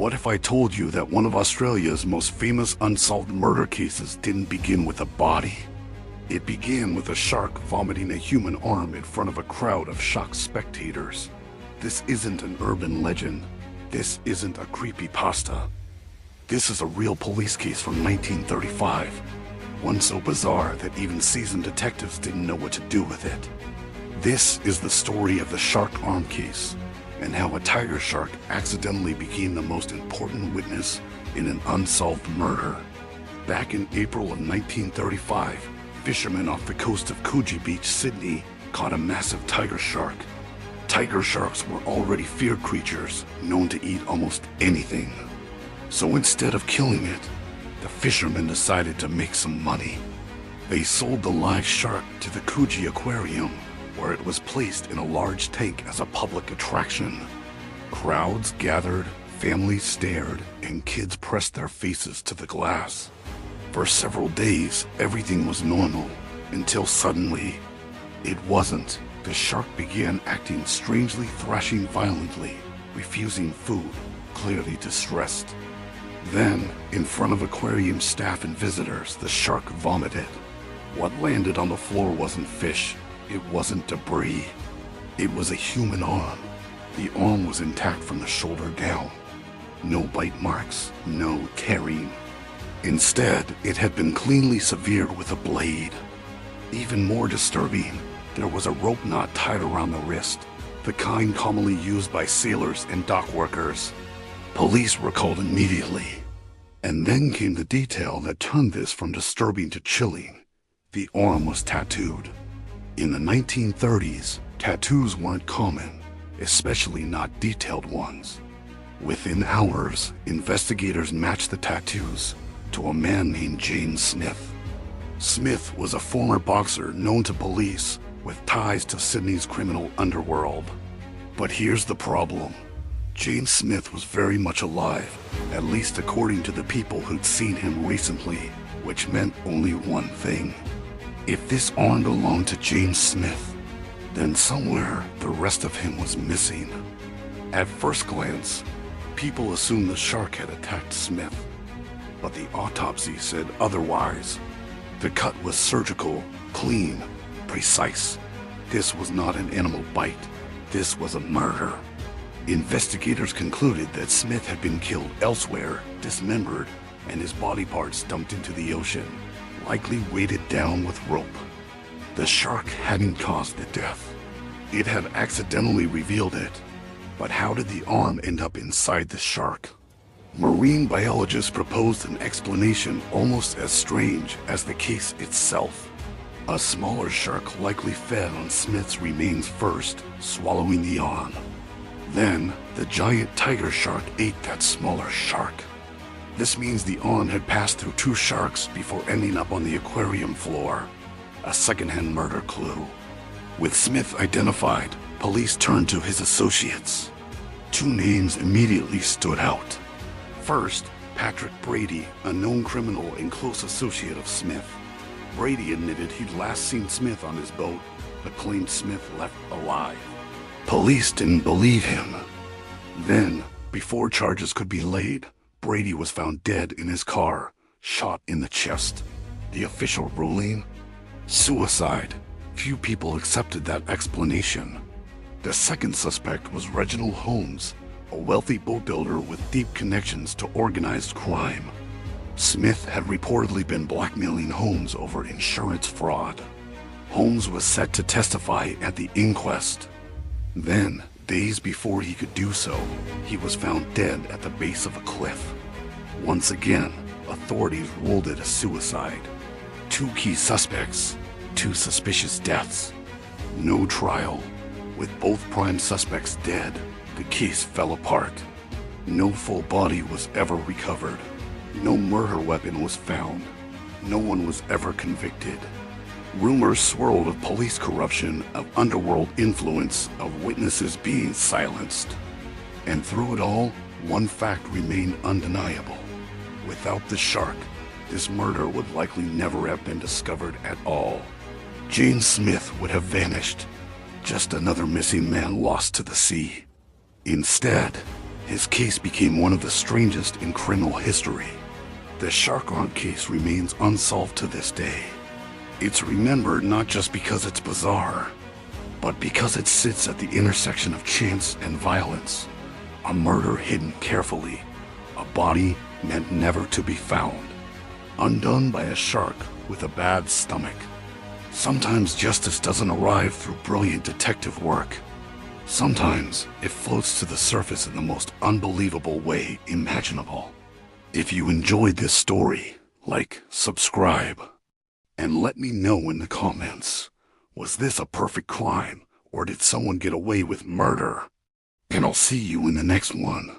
What if I told you that one of Australia's most famous unsolved murder cases didn't begin with a body? It began with a shark vomiting a human arm in front of a crowd of shocked spectators. This isn't an urban legend. This isn't a creepypasta. This is a real police case from 1935. One so bizarre that even seasoned detectives didn't know what to do with it. This is the story of the shark arm case, and how a tiger shark accidentally became the most important witness in an unsolved murder. Back in April of 1935, fishermen off the coast of Coogee Beach, Sydney, caught a massive tiger shark. Tiger sharks were already feared creatures, known to eat almost anything. So instead of killing it, the fishermen decided to make some money. They sold the live shark to the Coogee Aquarium, where it was placed in a large tank as a public attraction. Crowds gathered, families stared, and kids pressed their faces to the glass. For several days, everything was normal, until suddenly, it wasn't. The shark began acting strangely, thrashing violently, refusing food, clearly distressed. Then, in front of aquarium staff and visitors, the shark vomited. What landed on the floor wasn't fish. It wasn't debris. It was a human arm. The arm was intact from the shoulder down. No bite marks, no tearing. Instead, it had been cleanly severed with a blade. Even more disturbing, there was a rope knot tied around the wrist, the kind commonly used by sailors and dock workers. Police were called immediately. And then came the detail that turned this from disturbing to chilling. The arm was tattooed. In the 1930s, tattoos weren't common, especially not detailed ones. Within hours, investigators matched the tattoos to a man named James Smith. Smith was a former boxer known to police with ties to Sydney's criminal underworld. But here's the problem. James Smith was very much alive, at least according to the people who'd seen him recently, which meant only one thing. If this arm belonged to James Smith, then somewhere the rest of him was missing. At first glance, people assumed the shark had attacked Smith, but the autopsy said otherwise. The cut was surgical, clean, precise. This was not an animal bite. This was a murder. Investigators concluded that Smith had been killed elsewhere, dismembered, and his body parts dumped into the ocean, likely weighted down with rope. The shark hadn't caused the death. It had accidentally revealed it. But how did the arm end up inside the shark? Marine biologists proposed an explanation almost as strange as the case itself. A smaller shark likely fed on Smith's remains first, swallowing the arm. Then, the giant tiger shark ate that smaller shark. This means the arm had passed through two sharks before ending up on the aquarium floor. A secondhand murder clue. With Smith identified, police turned to his associates. Two names immediately stood out. First, Patrick Brady, a known criminal and close associate of Smith. Brady admitted he'd last seen Smith on his boat, but claimed Smith left alive. Police didn't believe him. Then, before charges could be laid, Brady was found dead in his car, shot in the chest. The official ruling? Suicide. Few people accepted that explanation. The second suspect was Reginald Holmes, a wealthy boat builder with deep connections to organized crime. Smith had reportedly been blackmailing Holmes over insurance fraud. Holmes was set to testify at the inquest. Then, days before he could do so, he was found dead at the base of a cliff. Once again, authorities ruled it a suicide. Two key suspects, two suspicious deaths. No trial. With both prime suspects dead, the case fell apart. No full body was ever recovered. No murder weapon was found. No one was ever convicted. Rumors swirled of police corruption, of underworld influence, of witnesses being silenced. And through it all, one fact remained undeniable. Without the shark, this murder would likely never have been discovered at all. James Smith would have vanished. Just another missing man lost to the sea. Instead, His case became one of the strangest in criminal history. The shark arm case remains unsolved to this day. It's remembered not just because it's bizarre, but because it sits at the intersection of chance and violence. A murder hidden carefully, a body meant never to be found, undone by a shark with a bad stomach. Sometimes justice doesn't arrive through brilliant detective work. Sometimes it floats to the surface in the most unbelievable way imaginable. If you enjoyed this story, like, subscribe, and let me know in the comments, was this a perfect crime, or did someone get away with murder? And I'll see you in the next one.